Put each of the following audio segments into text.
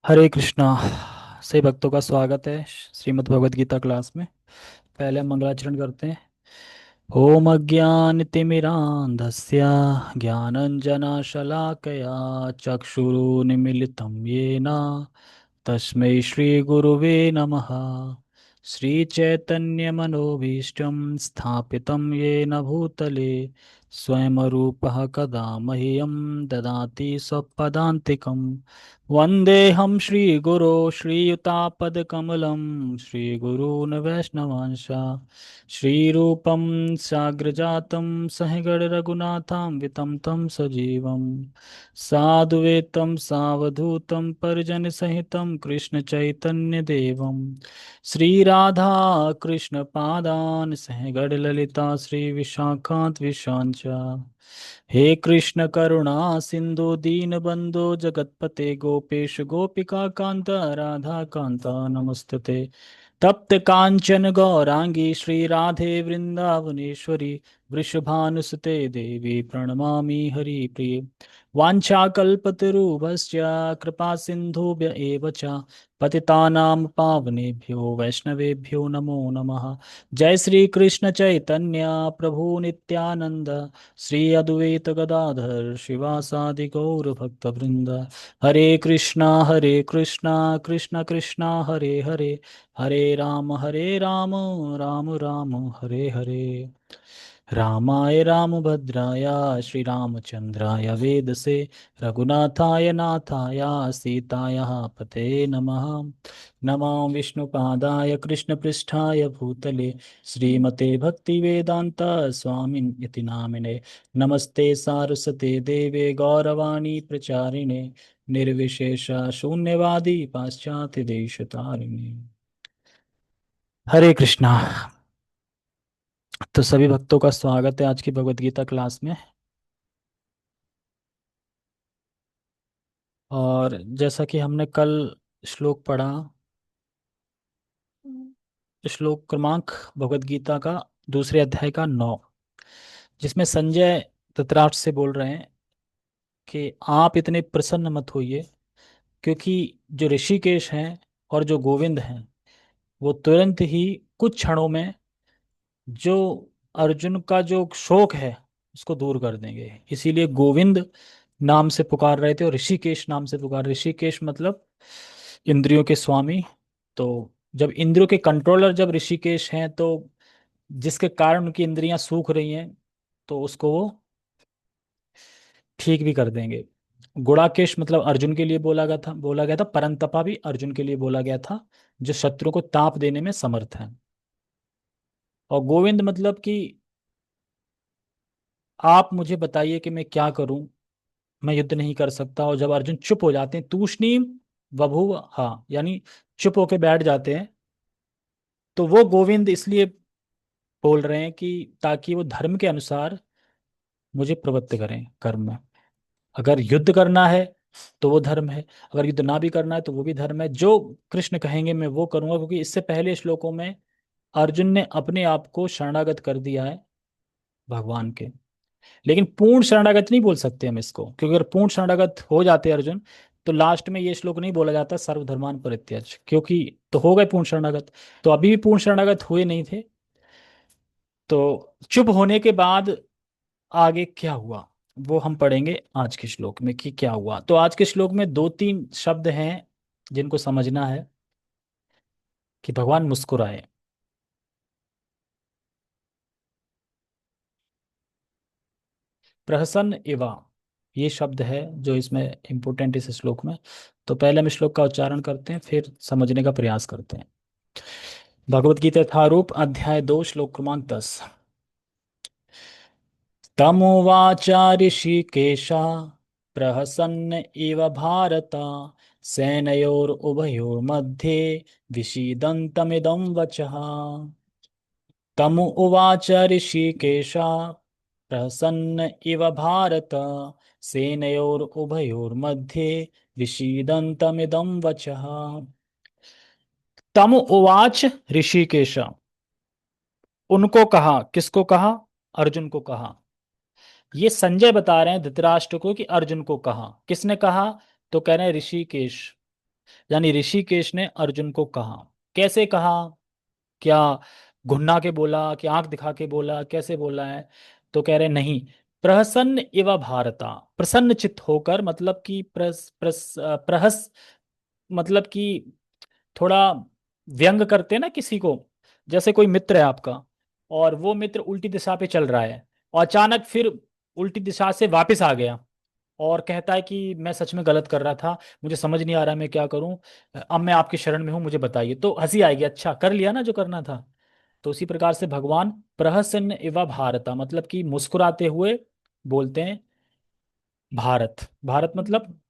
हरे कृष्णा। सभी भक्तों का स्वागत है श्रीमद् भगवद गीता क्लास में। पहले हम मंगलाचरण करते हैं। ओम अज्ञानतिमिरान्धस्य ज्ञानञ्जनशलाकया चक्षुरुन्मीलितं येन तस्मै श्रीगुरुवे नमः। श्रीचैतन्यमनोभीष्टं स्थापितं येन भूतले स्वयं रूपः कदा मह्यं ददाति स्वपदान्तिकं। वन्देऽहं श्रीगुरो श्रीयुतापदकमलं श्रीगुरून् वैष्णवांश श्रीरूपं साग्रजातं सहगणरघुनाथान्वितं तं सजीवं साधुवेतं सावधूतं परिजनसहितं कृष्णचैतन्यदेवं श्रीराधा कृष्णपादान् सहगणललिता श्रीविशाखान्विशाञ्च। हे कृष्ण करुणा सिंधु दीनबंधो जगतपते गोपेश गोपिका कांत राधा कांता नमस्तुते। तप्त कांचन गौरांगी श्री राधे वृंदावनेश्वरी वृषभानुसुते देवी प्रणमामि हरिप्रिये। वाञ्छाकल्पतरुभ्यश्च कृपा सिन्धुभ्य एव च पतितानां पावनेभ्यो वैष्णवेभ्यो नमो नमः। जय श्री कृष्ण चैतन्य प्रभु नित्यानंद श्री अद्वैत गदाधर शिवासादि गौर भक्तवृंद। हरे कृष्णा कृष्ण कृष्णा हरे हरे हरे राम राम राम हरे हरे। रामाय रामभद्राय श्रीरामचन्द्राय वेदसे रघुनाथाय नाथाय सीताय पते नमः। नमो विष्णुपादाय कृष्णपृष्ठाय भूतले श्रीमते भक्तिवेदांत स्वामिन् इति नामिने। नमस्ते सारस्वते देवे गौरवाणी प्रचारिणे निर्विशेष शून्यवादी पाश्चात्य देशतारिणे। हरे कृष्णा। तो सभी भक्तों का स्वागत है आज की भगवत गीता क्लास में। और जैसा कि हमने कल श्लोक पढ़ा, श्लोक क्रमांक भगवत गीता का दूसरे अध्याय का 9, जिसमें संजय धृतराष्ट्र से बोल रहे हैं कि आप इतने प्रसन्न मत होइए, क्योंकि जो ऋषिकेश हैं और जो गोविंद हैं वो तुरंत ही कुछ क्षणों में जो अर्जुन का जो शोक है उसको दूर कर देंगे। इसीलिए गोविंद नाम से पुकार रहे थे और ऋषिकेश नाम से पुकार। ऋषिकेश मतलब इंद्रियों के स्वामी। तो जब इंद्रियों के कंट्रोलर जब ऋषिकेश हैं, तो जिसके कारण उनकी इंद्रियां सूख रही हैं, तो उसको वो ठीक भी कर देंगे। गुड़ाकेश मतलब अर्जुन के लिए बोला गया था। परंतपा भी अर्जुन के लिए बोला गया था, जो शत्रु को ताप देने में समर्थ है। और गोविंद मतलब कि आप मुझे बताइए कि मैं क्या करूं, मैं युद्ध नहीं कर सकता। और जब अर्जुन चुप हो जाते हैं, तूष्णीम बभूव, हाँ, यानी चुप होके बैठ जाते हैं, तो वो गोविंद इसलिए बोल रहे हैं कि ताकि वो धर्म के अनुसार मुझे प्रवृत्त करें कर्म में। अगर युद्ध करना है तो वो धर्म है, अगर युद्ध ना भी करना है तो वो भी धर्म है। जो कृष्ण कहेंगे मैं वो करूंगा, क्योंकि इससे पहले श्लोकों में अर्जुन ने अपने आप को शरणागत कर दिया है भगवान के। लेकिन पूर्ण शरणागत नहीं बोल सकते हम इसको, क्योंकि अगर पूर्ण शरणागत हो जाते अर्जुन, तो लास्ट में ये श्लोक नहीं बोला जाता सर्वधर्मान परित्यज, क्योंकि तो हो गए पूर्ण शरणागत। तो अभी भी पूर्ण शरणागत हुए नहीं थे। तो चुप होने के बाद आगे क्या हुआ वो हम पढ़ेंगे आज के श्लोक में कि क्या हुआ। तो आज के श्लोक में दो तीन शब्द हैं जिनको समझना है कि भगवान मुस्कुराए। प्रहसन एवा, ये शब्द है जो इसमें इंपोर्टेंट इस श्लोक में। तो पहले हम श्लोक का उच्चारण करते हैं, फिर समझने का प्रयास करते हैं। भगवत गीता यथारूप अध्याय 2 श्लोक क्रमांक 10। तमुवाच ऋषिकेशः प्रहसन्न इव भारत सेनयोरुभयोर्मध्ये विषीदन्तमिदं वचः। तमु उवाच ऋषिकेशः प्रहसन्न इव भारत सेनयोरुभयोर्मध्ये विषीदन्तमिदं वचः। तमु उवाच ऋषिकेश, उनको कहा, किसको कहा? अर्जुन को कहा। ये संजय बता रहे हैं धृतराष्ट्र को कि अर्जुन को कहा। किसने कहा? तो कह रहे हैं ऋषिकेश। यानी ऋषिकेश ने अर्जुन को कहा। कैसे कहा? क्या घुन्ना के बोला कि आंख दिखा के बोला, कैसे बोला है? तो कह रहे नहीं, प्रहसन इव भारता, प्रसन्न चित्त होकर, मतलब कि प्रहस, मतलब कि थोड़ा व्यंग करते हैं ना किसी को। जैसे कोई मित्र है आपका, और वो मित्र उल्टी दिशा पे चल रहा है, और अचानक फिर उल्टी दिशा से वापस आ गया, और कहता है कि मैं सच में गलत कर रहा था, मुझे समझ नहीं आ रहा मैं क्या करूं, अब मैं आपकी शरण में हूं, मुझे बताइए। तो हंसी आएगी, अच्छा कर लिया ना जो करना था। तो उसी प्रकार से भगवान प्रहसन इवा भारता, मतलब कि मुस्कुराते हुए बोलते हैं भारत। भारत मतलब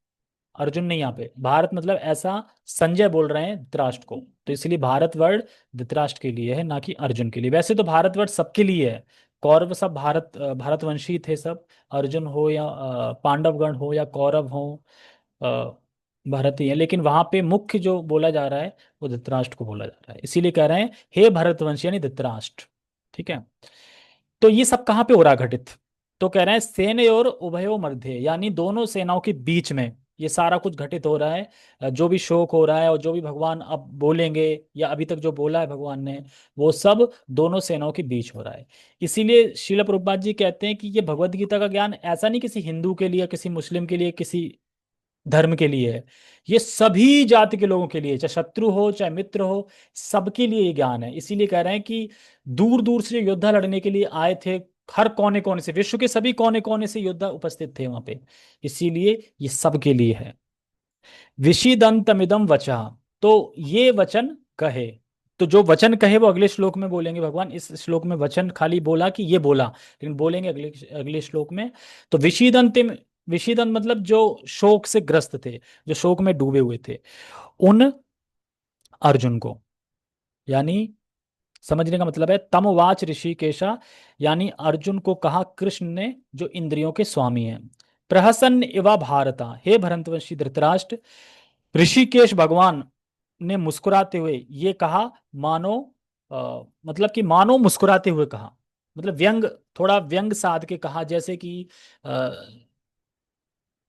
अर्जुन नहीं, यहाँ पे भारत मतलब ऐसा संजय बोल रहे हैं धृतराष्ट्र को, तो इसलिए भारत वर्ड धृतराष्ट्र के लिए है, ना कि अर्जुन के लिए। वैसे तो भारत वर्ड सबके लिए है, कौरव सब भारतवंशी थे सब, अर्जुन हो या पांडवगण हो या कौरव हो, अ, भारतीय है। लेकिन वहां पे मुख्य जो बोला जा रहा है वो धृतराष्ट्र को बोला जा रहा है, इसीलिए कह रहे हैं हे भरतवंशी, यानी धृतराष्ट्र। ठीक है। तो ये सब कहाँ पे हो रहा है घटित? तो कह रहे हैं सेनयोर उभयो मध्य, यानी दोनों सेनाओं के बीच में ये सारा कुछ घटित हो रहा है। जो भी शोक हो रहा है और जो भी भगवान अब बोलेंगे, या अभी तक जो बोला है भगवान ने, वो सब दोनों सेनाओं के बीच हो रहा है। इसीलिए श्रील प्रभुपाद जी कहते हैं कि ये भगवत गीता का ज्ञान ऐसा नहीं किसी हिंदू के लिए, किसी मुस्लिम के लिए, किसी धर्म के लिए है। ये सभी जाति के लोगों के लिए, चाहे शत्रु हो चाहे मित्र हो, सबके लिए ये ज्ञान है। इसीलिए कह रहे हैं कि दूर दूर से योद्धा लड़ने के लिए आए थे, हर कोने कोने से, विश्व के सभी कोने कोने से योद्धा उपस्थित थे वहां पे, इसीलिए ये सबके लिए है। विषिदंतमिदम वचा, तो ये वचन कहे। तो जो वचन कहे वो अगले श्लोक में बोलेंगे भगवान। इस श्लोक में वचन खाली बोला कि ये बोला, लेकिन बोलेंगे अगले अगले श्लोक में। तो विषिदंत, विषिदंत मतलब जो शोक से ग्रस्त थे, जो शोक में डूबे हुए थे, उन अर्जुन को, यानी समझने का मतलब है तमवाच ऋषिकेशा, यानी अर्जुन को कहा कृष्ण ने जो इंद्रियों के स्वामी हैं। प्रहसन इवा भारता, हे भरतवंशी धृतराष्ट्र, ऋषिकेश भगवान ने मुस्कुराते हुए ये कहा, मानो मतलब कि मानो मुस्कुराते हुए कहा, मतलब व्यंग, थोड़ा व्यंग साध के कहा, जैसे कि अ,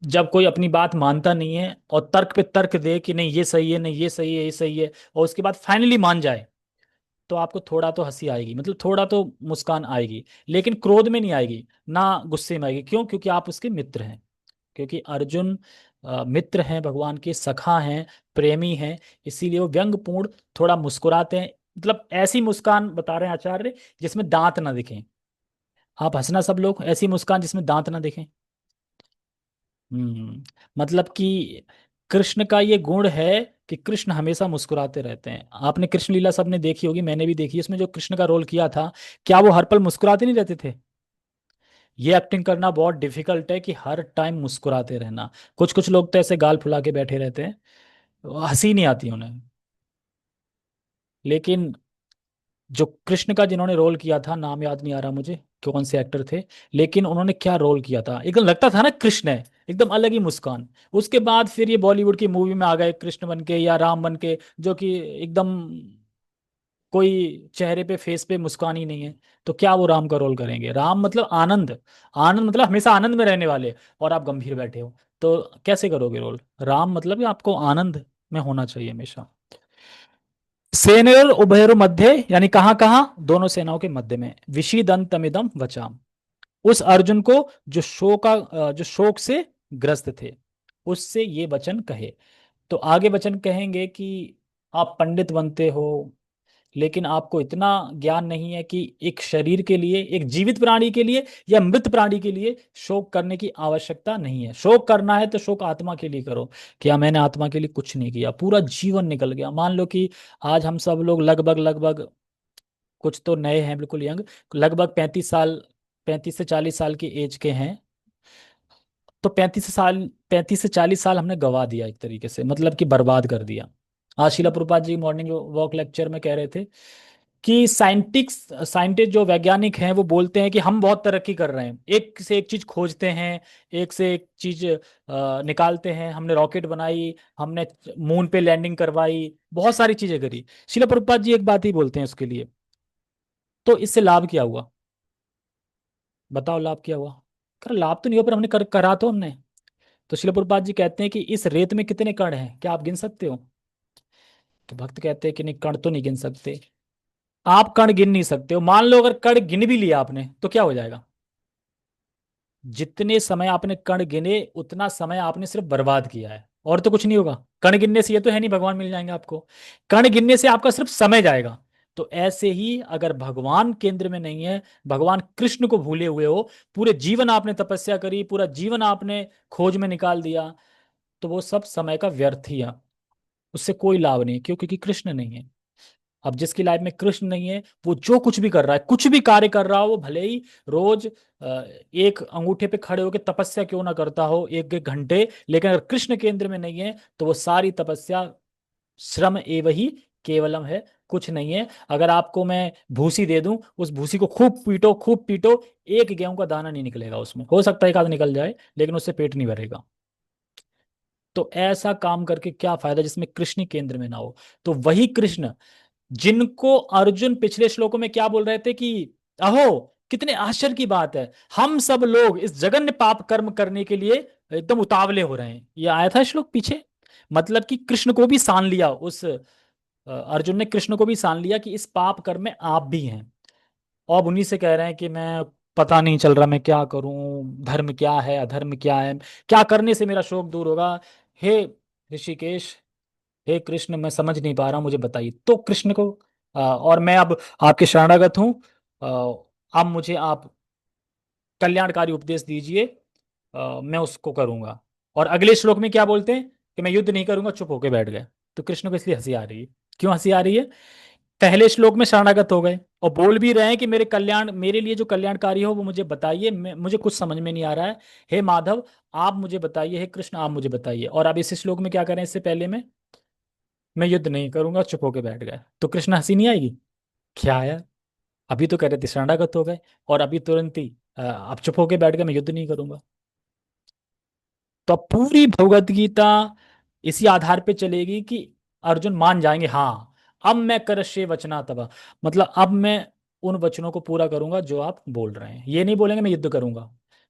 जब कोई अपनी बात मानता नहीं है और तर्क पे तर्क दे कि नहीं ये सही है, नहीं ये सही है, ये सही है, और उसके बाद फाइनली मान जाए, तो आपको थोड़ा तो हंसी आएगी, मतलब थोड़ा तो मुस्कान आएगी, लेकिन क्रोध में नहीं आएगी, ना गुस्से में आएगी। क्यों? क्योंकि आप उसके मित्र हैं। क्योंकि अर्जुन मित्र हैं, भगवान के सखा हैं, प्रेमी हैं, इसीलिए वो व्यंगपूर्ण थोड़ा मुस्कुराते हैं। मतलब ऐसी मुस्कान बता रहे हैं आचार्य जिसमें दांत ना दिखें। आप हंसना सब लोग, ऐसी मुस्कान जिसमें दांत ना दिखें। मतलब कि कृष्ण का ये गुण है कि कृष्ण हमेशा मुस्कुराते रहते हैं। आपने कृष्ण लीला सबने देखी होगी, मैंने भी देखी, इसमें जो कृष्ण का रोल किया था, क्या वो हर पल मुस्कुराते नहीं रहते थे? ये एक्टिंग करना बहुत डिफिकल्ट है कि हर टाइम मुस्कुराते रहना। कुछ कुछ लोग तो ऐसे गाल फुला के बैठे रहते हैं, हंसी नहीं आती उन्हें। लेकिन जो कृष्ण का जिन्होंने रोल किया था, नाम याद नहीं आ रहा मुझे कौन से एक्टर थे, लेकिन उन्होंने क्या रोल किया था, एकदम लगता था ना कृष्ण है, एकदम अलग ही मुस्कान। उसके बाद फिर ये बॉलीवुड की मूवी में आ गए कृष्ण बन के या राम बन के, जो कि एकदम कोई चेहरे पे, फेस पे मुस्कान ही नहीं है। तो क्या वो राम का रोल करेंगे? राम मतलब आनंद, आनंद मतलब हमेशा आनंद में रहने वाले, और आप गंभीर बैठे हो, तो कैसे करोगे रोल? राम मतलब कि आपको आनंद में होना चाहिए हमेशा। सेनयोर उभयोर मध्य, यानी कहाँ कहाँ? दोनों सेनाओं के मध्य में। विषीदंतमिदम वचाम, उस अर्जुन को जो जो शोक से ग्रस्त थे, उससे ये वचन कहे। तो आगे वचन कहेंगे कि आप पंडित बनते हो, लेकिन आपको इतना ज्ञान नहीं है कि एक शरीर के लिए, एक जीवित प्राणी के लिए या मृत प्राणी के लिए शोक करने की आवश्यकता नहीं है। शोक करना है तो शोक आत्मा के लिए करो। क्या मैंने आत्मा के लिए कुछ नहीं किया, पूरा जीवन निकल गया। मान लो कि आज हम सब लोग लगभग लगभग, कुछ तो नए हैं बिल्कुल यंग, लगभग 35 साल, 35 से 40 साल की एज के हैं। तो 35 साल, 35 से 40 साल हमने गवा दिया एक तरीके से, मतलब कि बर्बाद कर दिया। आज शिला Prabhupada ji morning walk lecture में कह रहे थे कि साइंटिस्ट जो वैज्ञानिक हैं वो बोलते हैं कि हम बहुत तरक्की कर रहे हैं, एक से एक चीज खोजते हैं, एक से एक चीज निकालते हैं। हमने रॉकेट बनाई, हमने मून पे लैंडिंग करवाई, बहुत सारी चीजें करी। शिला प्रभुपाद जी एक बात ही बोलते हैं उसके लिए, तो इससे लाभ क्या हुआ? बताओ लाभ क्या हुआ? कर लाभ तो नहीं हुआ, पर हमने करा तो हमने। तो शिला प्रभुपाद जी कहते हैं कि इस रेत में कितने कण हैं, क्या आप गिन सकते हो? तो भक्त कहते हैं कि नहीं, कण तो नहीं गिन सकते। आप कण गिन नहीं सकते हो, मान लो अगर कण गिन भी लिया आपने तो क्या हो जाएगा? जितने समय आपने कण गिने उतना समय आपने सिर्फ बर्बाद किया है, और तो कुछ नहीं होगा। कण गिनने से ये तो है नहीं भगवान मिल जाएंगे आपको, कण गिनने से आपका सिर्फ समय जाएगा। तो ऐसे ही अगर भगवान केंद्र में नहीं है, भगवान कृष्ण को भूले हुए हो, पूरे जीवन आपने तपस्या करी, पूरा जीवन आपने खोज में निकाल दिया, तो वो सब समय का व्यर्थ ही है, उससे कोई लाभ नहीं। क्यों? क्योंकि कृष्ण नहीं है। अब जिसकी लाइफ में कृष्ण नहीं है, वो जो कुछ भी कर रहा है, कुछ भी कार्य कर रहा हो, वो भले ही रोज एक अंगूठे पे खड़े होकर तपस्या क्यों ना करता हो, एक एक घंटे, लेकिन अगर कृष्ण केंद्र में नहीं है तो वो सारी तपस्या श्रम एव ही केवलम है, कुछ नहीं है। अगर आपको मैं भूसी दे दूं, उस भूसी को खूब पीटो खूब पीटो, एक गेहूं का दाना नहीं निकलेगा उसमें, हो सकता है एक आध निकल जाए, लेकिन उससे पेट नहीं भरेगा। तो ऐसा काम करके क्या फायदा जिसमें कृष्ण ही केंद्र में ना हो। तो वही कृष्ण जिनको अर्जुन पिछले श्लोकों में क्या बोल रहे थे कि अहो कितने आश्चर्य की बात है, हम सब लोग इस जघन्य पाप कर्म करने के लिए एकदम उतावले हो रहे हैं, ये आया था श्लोक पीछे। मतलब कि कृष्ण को भी सान लिया, उस अर्जुन ने कृष्ण को भी सान लिया कि इस पाप कर्म में आप भी हैं। और अब उन्हीं से कह रहे हैं कि मैं पता नहीं चल रहा मैं क्या करूं, धर्म क्या है अधर्म क्या है, क्या करने से मेरा शोक दूर होगा। हे ऋषिकेश, हे कृष्ण, मैं समझ नहीं पा रहा हूं, मुझे बताइए। तो कृष्ण को और मैं अब आपके शरणागत हूं, अब मुझे आप कल्याणकारी उपदेश दीजिए, मैं उसको करूंगा। और अगले श्लोक में क्या बोलते हैं कि मैं युद्ध नहीं करूंगा, चुप होके बैठ गए। तो कृष्ण को इसलिए हंसी आ रही है। क्यों हंसी आ रही है? पहले श्लोक में शरणागत हो गए और बोल भी रहे हैं कि मेरे कल्याण, मेरे लिए जो कल्याणकारी हो वो मुझे बताइए, मुझे कुछ समझ में नहीं आ रहा है, हे माधव आप मुझे बताइए, हे कृष्ण आप मुझे बताइए। और अब इस श्लोक में क्या करें, इससे पहले में मैं युद्ध नहीं करूंगा, चुप होके बैठ गए। तो कृष्ण हंसी नहीं आएगी? क्या है, अभी तो कह रहे थे शरणागत हो गए, और अभी तुरंत ही अब चुप होके बैठ गए, मैं युद्ध नहीं करूंगा। तो अब पूरी भगवत गीता इसी आधार पे चलेगी कि अर्जुन मान जाएंगे, हाँ अब मैं करश्य वचना तब, मतलब अब मैं उन वचनों को पूरा करूंगा जो आप बोल रहे हैं। ये नहीं बोलेंगे मैं युद्ध करूंगा,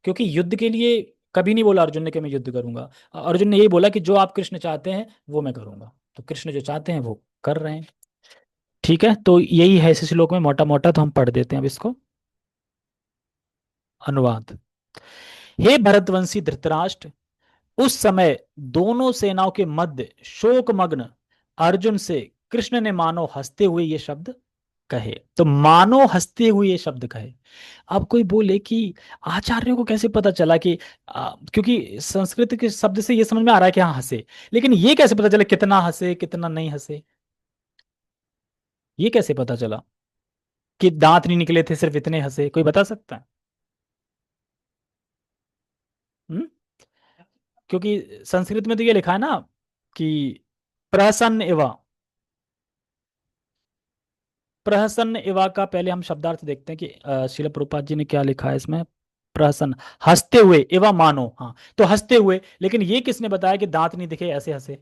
क्योंकि युद्ध के लिए कभी नहीं बोला अर्जुन ने कि मैं युद्ध करूंगा। अर्जुन ने यही बोला कि जो आप कृष्ण चाहते हैं वो मैं करूंगा। तो कृष्ण जो चाहते हैं वो कर रहे हैं। ठीक है, तो यही है इस श्लोक में मोटा मोटा, तो हम पढ़ देते हैं अब इसको। अनुवाद। हे भरतवंशी धृतराष्ट्र, उस समय दोनों सेनाओं के मध्य शोकमग्न अर्जुन से कृष्ण ने मानो हंसते हुए ये शब्द कहे। तो मानो हंसते हुए ये शब्द कहे। अब कोई बोले कि आचार्यों को कैसे पता चला कि क्योंकि संस्कृत के शब्द से ये समझ में आ रहा है कि हाँ हंसे, लेकिन ये कैसे पता चला कितना हंसे कितना नहीं हंसे? ये कैसे पता चला कि दांत नहीं निकले थे सिर्फ इतने हंसे? कोई बता सकता है? हम्म? क्योंकि संस्कृत में तो ये लिखा है ना कि प्रहसन एव, प्रहसन एवा का पहले हम शब्दार्थ देखते हैं कि शिल प्रभुपाद जी ने क्या लिखा है इसमें। प्रहसन, हंसते हुए, एवा मानो, हाँ तो हंसते हुए, लेकिन ये किसने बताया कि दांत नहीं दिखे ऐसे हंसे?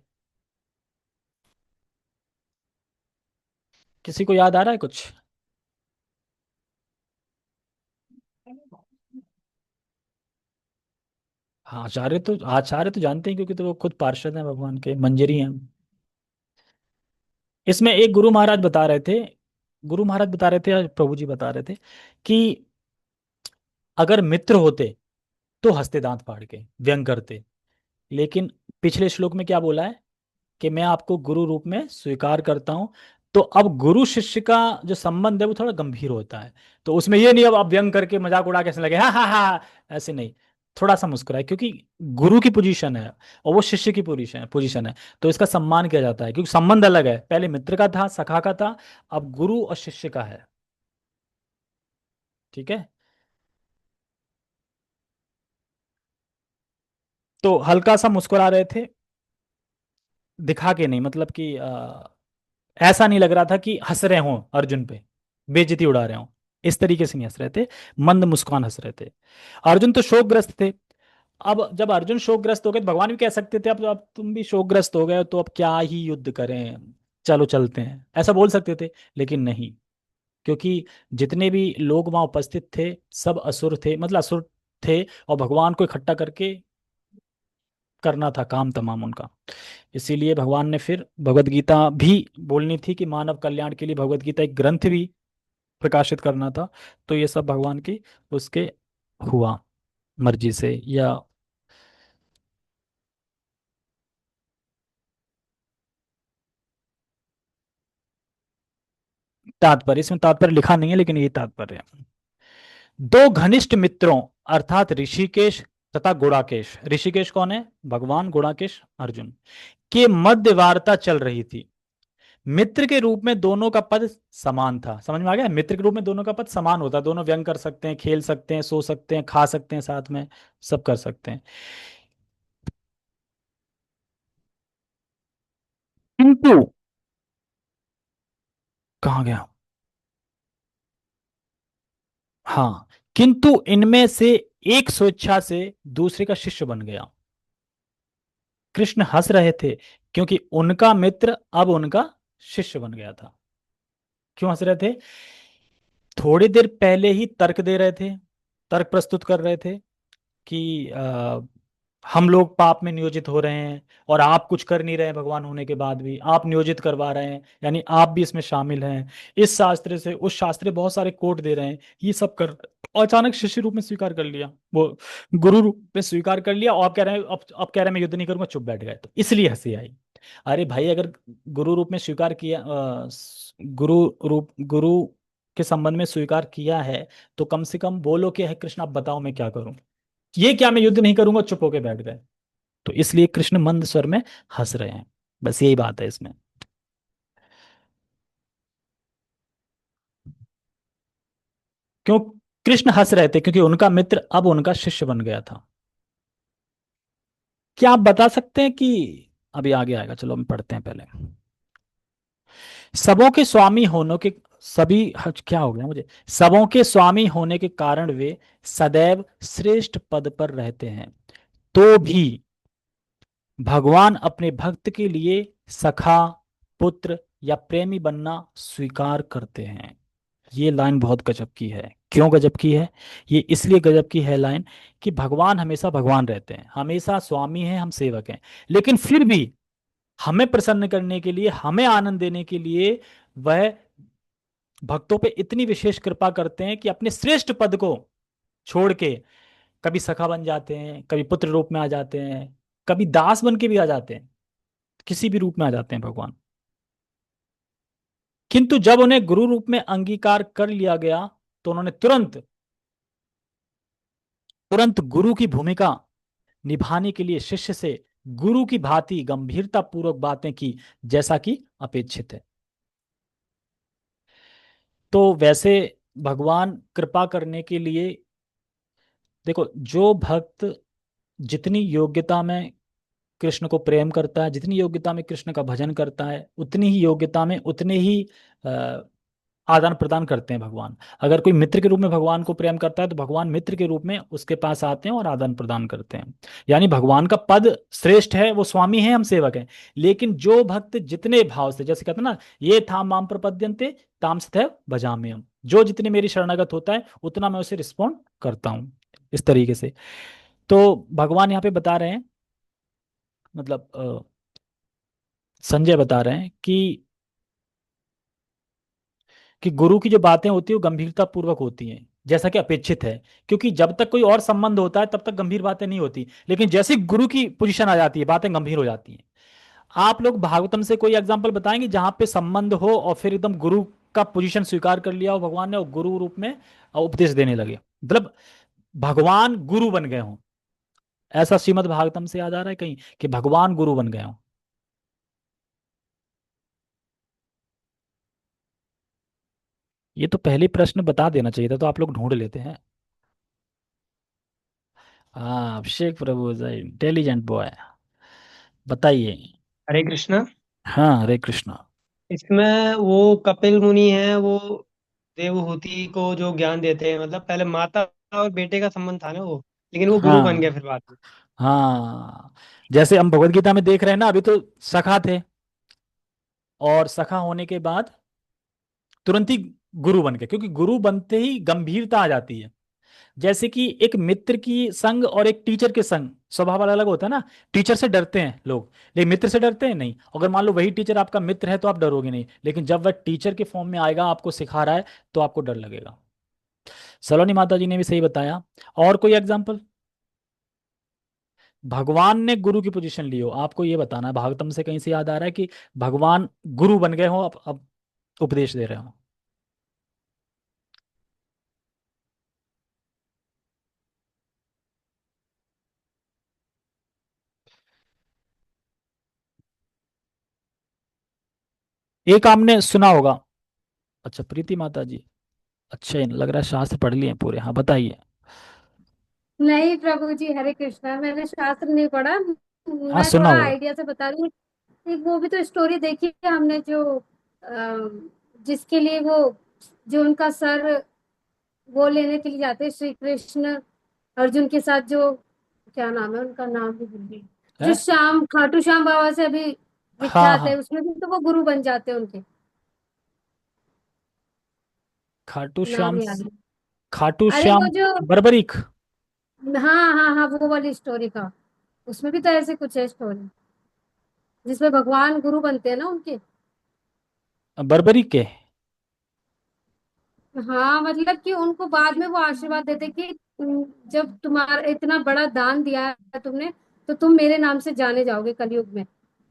किसी को याद आ रहा है कुछ? हाँ आचार्य तो जानते हैं, क्योंकि तो वो खुद पार्षद हैं भगवान के, मंजरी हैं। इसमें एक गुरु महाराज बता रहे थे, गुरु महाराज बता रहे थे या प्रभु जी बता रहे थे कि अगर मित्र होते तो हंसते दांत फाड़ के व्यंग करते, लेकिन पिछले श्लोक में क्या बोला है कि मैं आपको गुरु रूप में स्वीकार करता हूं। तो अब गुरु शिष्य का जो संबंध है वो थोड़ा गंभीर होता है। तो उसमें ये नहीं अब आप व्यंग करके मजाक उड़ा के ऐसे लगे हाँ हाँ हाँ, ऐसे नहीं, थोड़ा सा मुस्कुराए, क्योंकि गुरु की पोजीशन है और वो शिष्य की पोजीशन है। तो इसका सम्मान किया जाता है, क्योंकि संबंध अलग है, पहले मित्र का था सखा का था, अब गुरु और शिष्य का है। ठीक है। तो हल्का सा मुस्कुरा रहे थे, दिखा के नहीं, मतलब कि ऐसा नहीं लग रहा था कि हंस रहे हों अर्जुन पे, बेइज्जती उड़ा रहे हों, इस तरीके से नहीं हंस रहे थे, मंद मुस्कान हंस रहे थे। अर्जुन तो शोकग्रस्त थे। अब जब अर्जुन शोकग्रस्त हो गए तो भगवान भी कह सकते थे अब तुम भी शोकग्रस्त हो गए हो, तो अब क्या ही युद्ध करें, चलो चलते हैं, ऐसा बोल सकते थे, लेकिन नहीं। क्योंकि जितने भी लोग वहां उपस्थित थे सब असुर थे, मतलब असुर थे, और भगवान को इकट्ठा करके करना था काम तमाम उनका। इसीलिए भगवान ने फिर भगवत गीता भी बोलनी थी कि मानव कल्याण के लिए भगवत गीता एक ग्रंथ भी प्रकाशित करना था। तो ये सब भगवान की उसके हुआ मर्जी से या तात्पर्य, इसमें तात्पर्य लिखा नहीं है लेकिन ये तात्पर्य है। दो घनिष्ठ मित्रों अर्थात ऋषिकेश तथा गुणाकेश, ऋषिकेश कौन है? भगवान। गुणाकेश अर्जुन के मध्य वार्ता चल रही थी। मित्र के रूप में दोनों का पद समान था। समझ में आ गया? मित्र के रूप में दोनों का पद समान होता है, दोनों व्यंग कर सकते हैं, खेल सकते हैं, सो सकते हैं, खा सकते हैं साथ में, सब कर सकते हैं। किंतु कहाँ गया? हाँ, किंतु इनमें से एक स्वेच्छा से दूसरे का शिष्य बन गया। कृष्ण हंस रहे थे क्योंकि उनका मित्र अब उनका शिष्य बन गया था। क्यों हंस रहे थे? थोड़ी देर पहले ही तर्क दे रहे थे, तर्क प्रस्तुत कर रहे थे कि हम लोग पाप में नियोजित हो रहे हैं और आप कुछ कर नहीं रहे हैं, भगवान होने के बाद भी आप नियोजित करवा रहे हैं, यानी आप भी इसमें शामिल हैं। इस शास्त्र से उस शास्त्र बहुत सारे कोट दे रहे हैं, ये सब कर, और अचानक शिष्य रूप में स्वीकार कर लिया, वो गुरु रूप में स्वीकार कर लिया, और आप कह रहे हैं, अब कह रहे हैं मैं युद्ध नहीं करूंगा, चुप बैठ गए, तो इसलिए हंसी आई। अरे भाई, अगर गुरु रूप में स्वीकार किया, गुरु के संबंध में स्वीकार किया है, तो कम से कम बोलो कि है कृष्ण आप बताओ मैं क्या करूं। ये क्या मैं युद्ध नहीं करूंगा, चुप होके बैठ गए। तो इसलिए कृष्ण मंद स्वर में हंस रहे हैं, बस यही बात है इसमें। क्यों कृष्ण हंस रहे थे? क्योंकि उनका मित्र अब उनका शिष्य बन गया था। क्या आप बता सकते हैं कि, अभी आगे आएगा, चलो हम पढ़ते हैं पहले। सबों के स्वामी होने के सभी क्या हो गया मुझे, सबों के स्वामी होने के कारण वे सदैव श्रेष्ठ पद पर रहते हैं, तो भी भगवान अपने भक्त के लिए सखा, पुत्र या प्रेमी बनना स्वीकार करते हैं। ये लाइन बहुत गजब की है। क्यों गजब की है? ये इसलिए गजब की है लाइन कि भगवान हमेशा भगवान रहते हैं, हमेशा स्वामी हैं, हम सेवक हैं, लेकिन फिर भी हमें प्रसन्न करने के लिए, हमें आनंद देने के लिए वह भक्तों पे इतनी विशेष कृपा करते हैं कि अपने श्रेष्ठ पद को छोड़ के कभी सखा बन जाते हैं, कभी पुत्र रूप में आ जाते हैं, कभी दास बन के भी आ जाते हैं, किसी भी रूप में आ जाते हैं भगवान। किंतु जब उन्हें गुरु रूप में अंगीकार कर लिया गया, तो उन्होंने तुरंत तुरंत गुरु की भूमिका निभाने के लिए शिष्य से गुरु की भांति गंभीरता पूर्वक बातें की, जैसा कि अपेक्षित है। तो वैसे भगवान कृपा करने के लिए, देखो, जो भक्त जितनी योग्यता में कृष्ण को प्रेम करता है, जितनी योग्यता में कृष्ण का भजन करता है, उतनी ही योग्यता में उतने ही आदान प्रदान करते हैं भगवान। अगर कोई मित्र के रूप में भगवान को प्रेम करता है, तो भगवान मित्र के रूप में उसके पास आते हैं और आदान प्रदान करते हैं। यानी भगवान का पद श्रेष्ठ है, वो स्वामी है, हम सेवक हैं। लेकिन जो भक्त जितने भाव से, जैसे कहते हैं ना, ये था माम प्रपद्यन्ते ताम तथैव भजाम्यहम्, हम जो जितने मेरी शरणागत होता है उतना मैं उसे रिस्पॉन्ड करता हूँ, इस तरीके से। तो भगवान यहाँ पे बता रहे हैं, मतलब संजय बता रहे हैं कि गुरु की जो बातें होती है वो गंभीरता पूर्वक होती हैं, जैसा कि अपेक्षित है। क्योंकि जब तक कोई और संबंध होता है तब तक गंभीर बातें नहीं होती, लेकिन जैसे ही गुरु की पोजीशन आ जाती है बातें गंभीर हो जाती हैं। आप लोग भागवतम से कोई एग्जांपल बताएंगे जहां पे संबंध हो और फिर एकदम गुरु का पोजीशन स्वीकार कर लिया हो भगवान ने, और गुरु रूप में उपदेश देने लगे, मतलब भगवान गुरु बन गए हों? ऐसा श्रीमद् भागवतम से याद आ रहा है कहीं कि भगवान गुरु बन गए हों? ये तो पहले प्रश्न बता देना चाहिए था, तो आप लोग ढूंढ लेते हैं। हाँ, अभिषेक प्रभु इंटेलिजेंट बॉय, बताइए। हरे कृष्णा। हाँ, हरे कृष्णा। इसमें वो कपिल मुनि है, वो देवहूति को जो ज्ञान देते हैं, मतलब पहले माता और बेटे का संबंध था ना वो, लेकिन वो गुरु बन हाँ गया फिर बाद में। हाँ, जैसे हम भगवत गीता में देख रहे हैं ना, अभी तो सखा थे, और सखा होने के बाद तुरंत ही गुरु बन गए, क्योंकि गुरु बनते ही गंभीरता आ जाती है। जैसे कि एक मित्र की संग और एक टीचर के संग स्वभाव अलग अलग होता है ना। टीचर से डरते हैं लोग, लेकिन मित्र से डरते हैं नहीं। अगर मान लो वही टीचर आपका मित्र है तो आप डरोगे नहीं, लेकिन जब वह टीचर के फॉर्म में आएगा, आपको सिखा रहा है, तो आपको डर लगेगा। सलोनी माता जी ने भी सही बताया। और कोई एग्जाम्पल? भगवान ने गुरु की पोजीशन ली हो, आपको ये बताना है। भागवतम से कहीं से याद आ रहा है कि भगवान गुरु बन गए हो, अब उपदेश दे रहे हो। एक आपने सुना होगा। अच्छा, प्रीति माता जी। अच्छा, लग रहा है शास्त्र पढ़ लिए हैं पूरे। हाँ, बताइए। नहीं प्रभु जी, हरे कृष्णा, मैंने शास्त्र नहीं पढ़ा। हाँ, मैं सुना थोड़ा होगा। आइडिया से बता रही हूँ। एक वो भी तो स्टोरी देखी है हमने, जो जिसके लिए वो, जो उनका सर वो लेने के लिए जाते हैं श्री कृष्ण अर्जुन के साथ, जो क्या नाम है उनका, नाम भी भूल गई। जो है। श्याम खाटू श्याम बाबा से अभी हाँ, विख्यात है, हाँ। उसमें भी तो वो गुरु बन जाते हैं उनके। खाटू नाम श्याम। याद नहीं। खाटू अरे वो श्याम जो, बर्बरीक। हाँ हाँ हाँ, वो वाली स्टोरी का, उसमें भी तो ऐसे कुछ है स्टोरी, जिसमें भगवान गुरु बनते हैं ना उनके। बर्बरीक के। हाँ, मतलब कि उनको बाद में वो आशीर्वाद देते कि जब तुम्हारा इतना बड़ा दान दिया है तुमने, तो तुम मेरे नाम से जाने जाओगे कलयुग में,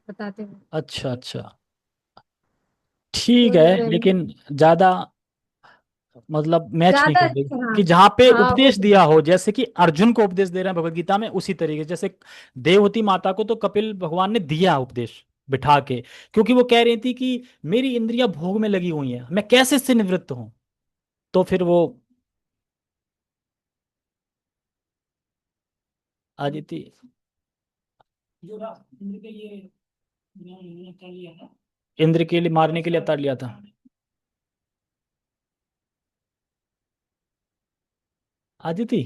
बताते हैं। अच्छा, अच्छा। ठीक स्टोरी है, मैंने लेकिन ज्यादा मतलब मैच नहीं ज्यादा, कर रही। हाँ कि जहां पे हाँ वो उपदेश तो दिया हो, जैसे कि अर्जुन को उपदेश दे रहे हैं भगवत गीता में, उसी तरीके से जैसे देवहूति माता को तो कपिल भगवान ने दिया उपदेश बिठा के, क्योंकि वो कह रही थी कि मेरी इंद्रियां भोग में लगी हुई हैं, मैं कैसे इससे निवृत्त हूं। तो फिर वो आदिति, इंद्र के लिए मारने के लिए अवतार लिया था। आदिति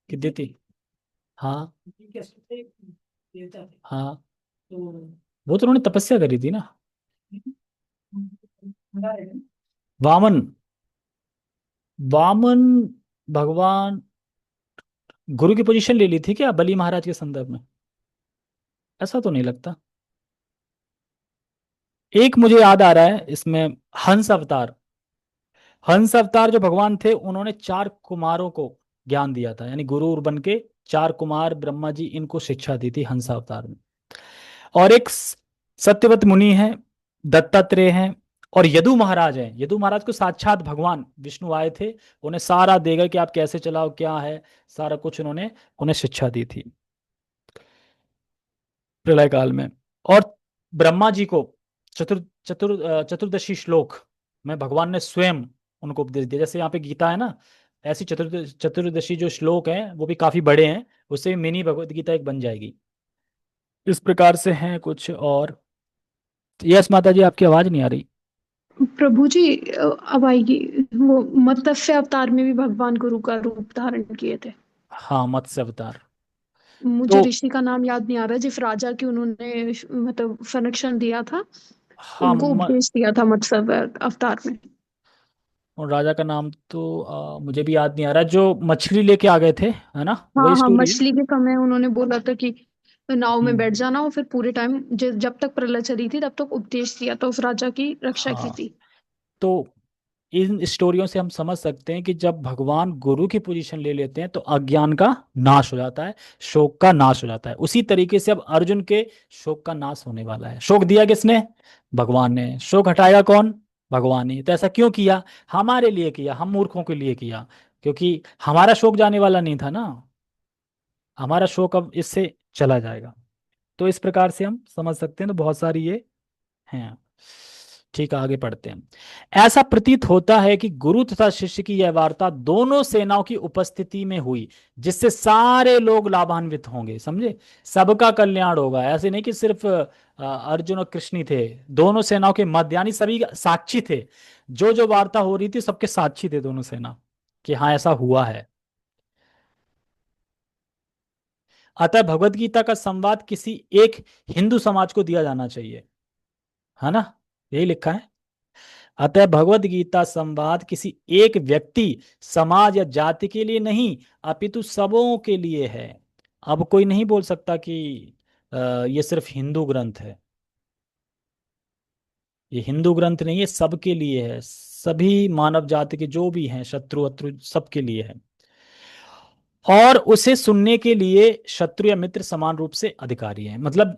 कि दिति? हाँ, हाँ। वो तो उन्होंने तपस्या करी थी ना। वामन। वामन भगवान गुरु की पोजीशन ले ली थी क्या बलि महाराज के संदर्भ में? ऐसा तो नहीं लगता। एक मुझे याद आ रहा है इसमें, हंस अवतार। हंस अवतार जो भगवान थे, उन्होंने 4 कुमारों को ज्ञान दिया था, यानी गुरु बन के 4 कुमार ब्रह्मा जी, इनको शिक्षा दी थी हंस अवतार में। और एक सत्यवत मुनि है, दत्तात्रेय हैं, और यदु महाराज हैं। यदु महाराज को साक्षात भगवान विष्णु आए थे, उन्हें सारा देगा कि आप कैसे चलाओ, क्या है, सारा कुछ उन्होंने उन्हें शिक्षा दी थी प्रलय काल में। और ब्रह्मा जी को चतुर्दशी श्लोक में भगवान ने स्वयं उनको उपदेश दिया। जैसे यहाँ पे गीता है ना, ऐसी चतुर्दशी जो श्लोक हैं वो भी काफी बड़े हैं, उससे भी मिनी भगवत गीता एक बन जाएगी। इस प्रकार से हैं कुछ और। यस माता जी, आपकी आवाज नहीं आ रही। प्रभु जी, अब आएगी। वो मत्स्य अवतार में भी भगवान गुरु का रूप धारण किए थे। हाँ, मत्स्य अवतार। मुझे तो ऋषि का नाम याद नहीं आ रहा, जिस राजा की उन्होंने मतलब संरक्षण दिया था, हाँ, उनको उपदेश दिया था मत्स्य अवतार में। और राजा का नाम तो मुझे भी याद नहीं आ रहा, जो मछली लेके आ गए थे, है ना, वही हाँ हाँ, स्टोरी है। मछली के समय उन्होंने बोला था कि नाव में हम्म। बैठ जाना, और फिर पूरे टाइम जब तक प्रलय चली थी तब तक उपदेश दिया था, उस राजा की रक्षा की हाँ, थी। तो इन स्टोरियों से हम समझ सकते हैं कि जब भगवान गुरु की पोजीशन ले लेते हैं तो अज्ञान का नाश हो जाता है, शोक का नाश हो जाता है। उसी तरीके से अब अर्जुन के शोक का नाश होने वाला है। शोक दिया किसने? भगवान ने। शोक हटाएगा कौन? भगवान ही। तो ऐसा क्यों किया? हमारे लिए किया, हम मूर्खों के लिए किया, क्योंकि हमारा शोक जाने वाला नहीं था ना। हमारा शोक अब इससे चला जाएगा। तो इस प्रकार से हम समझ सकते हैं। तो बहुत सारी ये हैं। ठीक है, आगे पढ़ते हैं। ऐसा प्रतीत होता है कि गुरु तथा शिष्य की यह वार्ता दोनों सेनाओं की उपस्थिति में हुई, जिससे सारे लोग लाभान्वित होंगे, समझे? सबका कल्याण होगा। ऐसे नहीं कि सिर्फ अर्जुन और कृष्ण ही थे, दोनों सेनाओं के मध्य, यानी सभी साक्षी थे। जो जो वार्ता हो रही थी सबके साक्षी थे दोनों सेना, कि हाँ ऐसा हुआ है। अतः भगवत गीता का संवाद किसी एक हिंदू समाज को दिया जाना चाहिए, है ना? यही लिखा है। अतः भगवत गीता संवाद किसी एक व्यक्ति, समाज या जाति के लिए नहीं, अपितु सबों के लिए है। अब कोई नहीं बोल सकता कि ये सिर्फ हिंदू ग्रंथ है। ये हिंदू ग्रंथ नहीं है, सबके लिए है, सभी मानव जाति के जो भी हैं, शत्रु अत्रु सबके लिए है। और उसे सुनने के लिए शत्रु या मित्र समान रूप से अधिकारी है। मतलब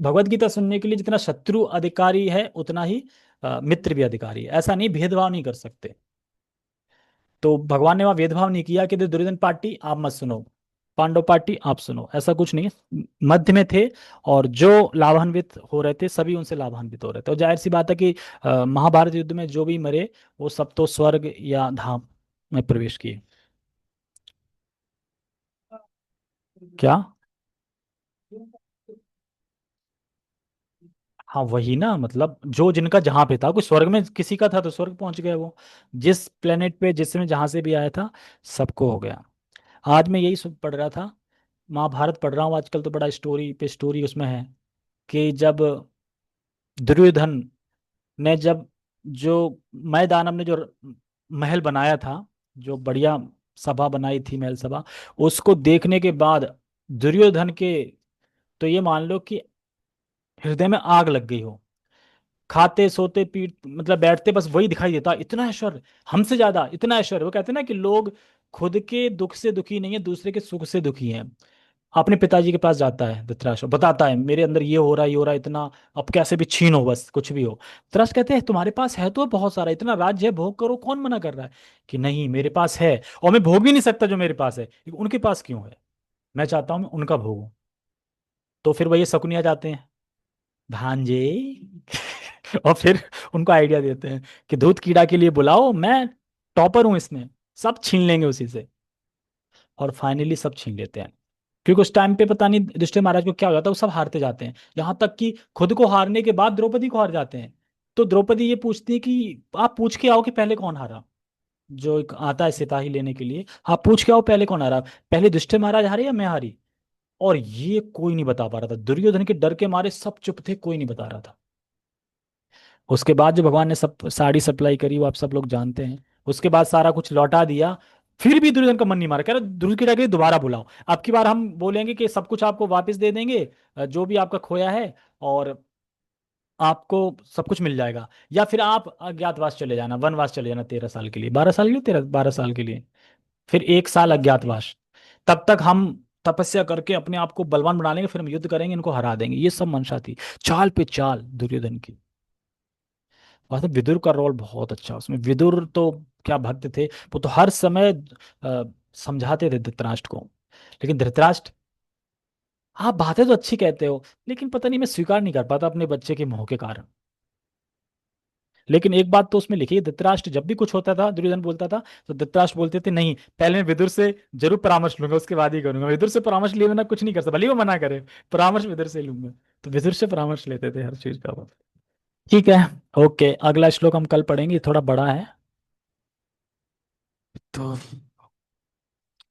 भगवत गीता सुनने के लिए जितना शत्रु अधिकारी है उतना ही मित्र भी अधिकारी है। ऐसा नहीं, भेदभाव नहीं कर सकते। तो भगवान ने वहां भेदभाव नहीं किया कि दुर्योधन पार्टी आप मत सुनो, पांडव पार्टी आप सुनो, ऐसा कुछ नहीं है। मध्य में थे, और जो लाभान्वित हो रहे थे सभी उनसे लाभान्वित हो रहे थे। और जाहिर सी बात है कि महाभारत युद्ध में जो भी मरे वो सब तो स्वर्ग या धाम में प्रवेश किए। क्या? हाँ वही ना, मतलब जो जिनका जहां पे था, कोई स्वर्ग में किसी का था तो स्वर्ग पहुंच गए वो, जिस प्लेनेट पे जिसमें जहां से भी आया था सबको हो गया। आज मैं यही पढ़ रहा था, महाभारत पढ़ रहा हूँ आजकल, तो बड़ा स्टोरी पे स्टोरी उसमें है कि जब दुर्योधन ने जब जो मैदानव ने जो महल बनाया था, जो बढ़िया सभा बनाई थी, महल सभा, उसको देखने के बाद दुर्योधन के, तो ये मान लो कि हृदय में आग लग गई हो। खाते सोते पीट मतलब बैठते बस वही दिखाई देता, इतना ऐश्वर्य, हमसे ज्यादा इतना ऐश्वर्य। वो कहते हैं ना कि लोग खुद के दुख से दुखी नहीं है, दूसरे के सुख से दुखी हैं। अपने पिताजी के पास जाता है धृतराष्ट्र, बताता है मेरे अंदर ये हो रहा है, ये हो रहा है, इतना अब कैसे भी छीन हो, बस कुछ भी हो। धृतराष्ट्र कहते हैं तुम्हारे पास है तो बहुत सारा, इतना राज्य है, भोग करो, कौन मना कर रहा है? कि नहीं मेरे पास है, और मैं भोग भी नहीं सकता जो मेरे पास है, उनके पास क्यों है? मैं चाहता हूं मैं उनका भोगूं। तो फिर वही शकुनिया जाते हैं, भांजे और फिर उनको आइडिया देते हैं कि दूध कीड़ा के लिए बुलाओ, मैं टॉपर हूं इसमें, सब छीन लेंगे उसी से। और फाइनली सब छीन लेते हैं, क्योंकि उस टाइम पे पता नहीं युधिष्ठिर महाराज को क्या हो जाता है, वो सब हारते जाते हैं, यहाँ तक कि खुद को हारने के बाद द्रौपदी को हार जाते हैं। तो द्रौपदी ये पूछती है कि आप पूछ के आओ कि पहले कौन हारा। जो एक आता है सिपाही लेने के लिए, आप पूछ के आओ पहले कौन हारा, पहले युधिष्ठिर महाराज हारे या मैं हारी। और ये कोई नहीं बता पा रहा था, दुर्योधन के डर के मारे सब चुप थे, कोई नहीं बता रहा था। उसके बाद जो भगवान ने सब साड़ी सप्लाई करी वो आप सब लोग जानते हैं, उसके बाद सारा कुछ लौटा दिया। फिर भी दुर्योधन का मन नहीं मारा, कह रहा दुर्योधन की जाके दोबारा बुलाओ, अब की बार हम बोलेंगे कि सब कुछ आपको वापस दे देंगे, जो भी आपका खोया है, और आपको सब कुछ मिल जाएगा, या फिर आप अज्ञातवास चले जाना, वनवास चले जाना 13 साल के लिए, 12 साल के लिए, 12 साल के लिए, फिर 1 साल अज्ञातवास। तब तक हम तपस्या करके अपने आप को बलवान बना लेंगे, फिर हम युद्ध करेंगे, इनको हरा देंगे। ये सब मंशा थी, चाल पे चाल दुर्योधन की। वास्तव में विदुर का रोल बहुत अच्छा उसमें, विदुर तो क्या भक्त थे, वो तो हर समय समझाते थे धृतराष्ट्र को। लेकिन धृतराष्ट्र, आप बातें तो अच्छी कहते हो, लेकिन पता नहीं मैं स्वीकार नहीं कर पाता अपने बच्चे के मोह के कारण। लेकिन एक बात तो उसमें लिखी है, धृतराष्ट्र जब भी कुछ होता था दुर्योधन बोलता था, तो धृतराष्ट्र बोलते थे नहीं पहले मैं विदुर से जरूर परामर्श लूंगा, उसके बाद ही करूंगा, विदुर से परामर्श लिए बिना कुछ नहीं कर सकता, भले ही वो मना करे, परामर्श विदुर से लूंगा। तो विदुर से परामर्श लेते थे हर चीज का वो। ठीक है, ओके, अगला श्लोक हम कल पढ़ेंगे, थोड़ा बड़ा है। तो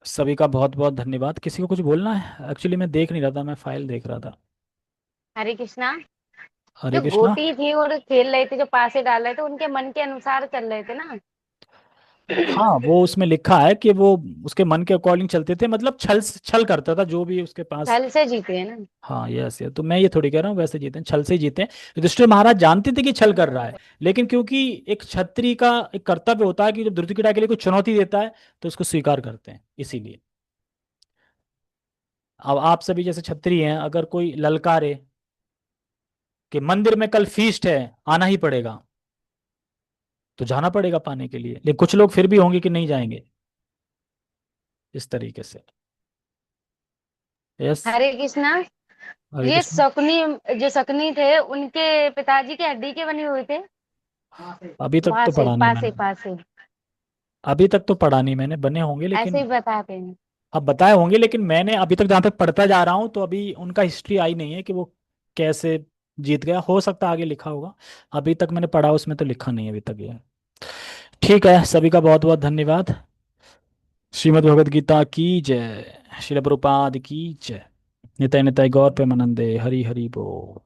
सभी का बहुत बहुत धन्यवाद। किसी को कुछ बोलना है? एक्चुअली मैं देख नहीं रहा था, मैं फाइल देख रहा था। हरे कृष्णा। हरे जो कृष्णा। गोटी थी और खेल रहे थे, जो पासे डाल रहे थे, उनके मन के अनुसार चल रहे थे ना। हाँ वो उसमें लिखा है कि वो उसके मन के अकॉर्डिंग चलते थे, मतलब छल छल करता था जो भी उसके पास। छल से जीते हैं ना। हाँ यस यस, तो मैं ये थोड़ी कह रहा हूँ वैसे जीते हैं, छल से ही जीते हैं। युधिष्ठिर महाराज जानते थे कि छल कर रहा है, लेकिन क्योंकि एक क्षत्रिय का एक कर्तव्य होता है कि जब धृतराष्ट्र के लिए कोई चुनौती देता है तो उसको स्वीकार करते हैं, इसीलिए। अब आप सभी जैसे क्षत्रिय हैं, अगर कोई ललकारे कि मंदिर में कल फीस्ट है, आना ही पड़ेगा, तो जाना पड़ेगा पाने के लिए। लेकिन कुछ लोग फिर भी होंगे कि नहीं जाएंगे, इस तरीके से। यस। हरे कृष्णा। हरे ये कृष्ण। शकुनी थे, उनके पिताजी के हड्डी के बने हुए थे। अभी तक तो पासे पढ़ा नहीं पासे मैंने, पासे अभी तक तो पढ़ा नहीं मैंने, बने होंगे ऐसे लेकिन। ही बताते हैं। अब बताए होंगे, लेकिन मैंने अभी तक जहाँ तक पढ़ता जा रहा हूँ तो अभी उनका हिस्ट्री आई नहीं है कि वो कैसे जीत गया, हो सकता है आगे लिखा होगा। अभी तक मैंने पढ़ा उसमें तो लिखा नहीं है अभी तक ये। ठीक है, सभी का बहुत बहुत धन्यवाद। श्रीमद् भगवद गीता की जय, श्रील प्रभुपाद की जय। निताय निताय गौर प्रेमानंदे, हरि हरि बोल।